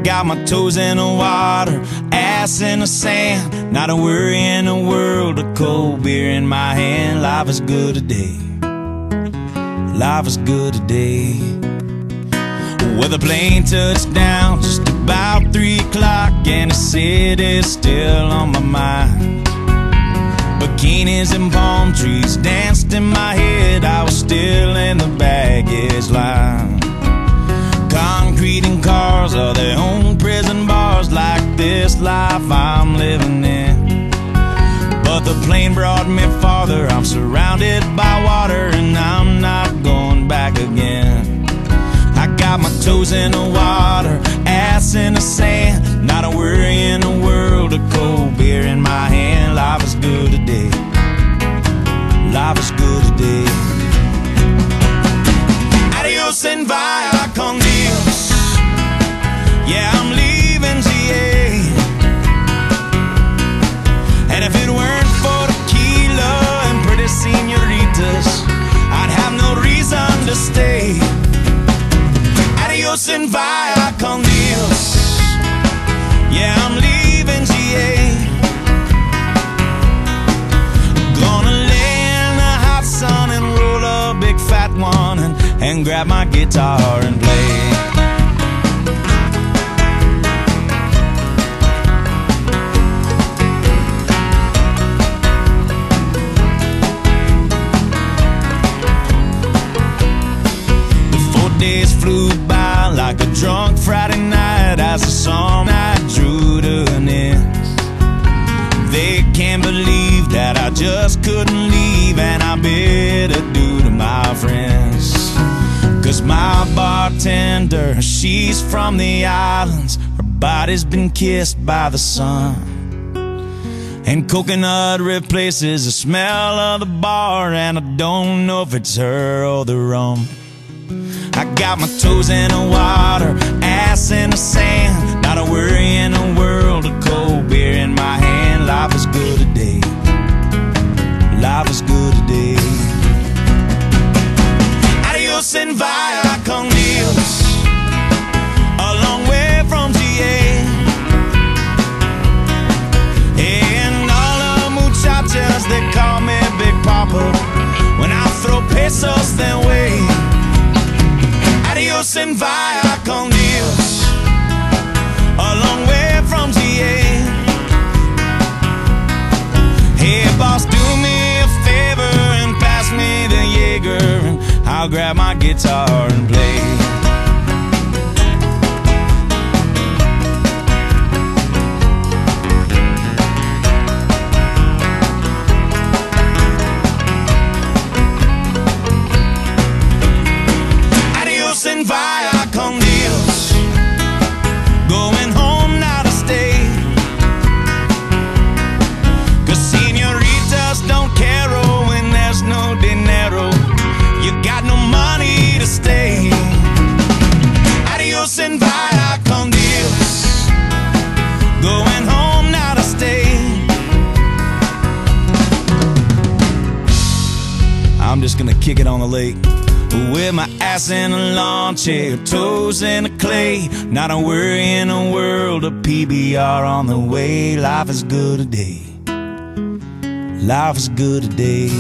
got my toes in the water, ass in the sand, not a worry in the world, a cold beer in my hand. Life is good today, life is good today. Well, the plane touched down just about 3 o'clock, and the city's still on my mind. Bikinis and palm trees danced in my head, I was still in the baggage line. Concrete and cars are their own prison bars, like this life I'm living in. But the plane brought me farther, I'm surrounded by water, and I'm not going back again. I got my toes in the water, ass in the sand, not a worry in the world, a cold beer in my hand. Life is good today, life is good today. Adios and vaya con Dios, yeah, I'm leaving GA. And if it weren't for tequila and pretty senoritas, I'd have no reason to stay. Adios and vaya con Dios, yeah, I'm leaving GA. Gonna lay in the hot sun and roll a big fat one, and grab my guitar and play. The 4 days flew by like a drunk Friday night as the song I drew to an end. They can't believe that I just couldn't leave, and I bid adieu to my friends. 'Cause my bartender, she's from the islands, her body's been kissed by the sun, and coconut replaces the smell of the bar, and I don't know if it's her or the rum. I got my toes in the water, ass in the sand, not a worry in the world, a cold beer in my hand. Life is good today, life is good today. Adios and vaya con Dios, a long way from GA. And all the muchachas, they call me Big Papa when I throw pesos their way. Adios and vaya con Dios, a long way from GA. Hey boss, do me a favor and pass me the Jaeger, and I'll grab my guitar and play. Adios and vaya con Dios, going home now to stay. 'Cause senoritas don't care when there's no dinero, you got no money to stay. Adios and vaya con Dios, going home now to stay. I'm just gonna kick it on the lake with my ass in a lawn chair, toes in the clay, not a worry in the world, a PBR on the way. Life is good today, life is good today.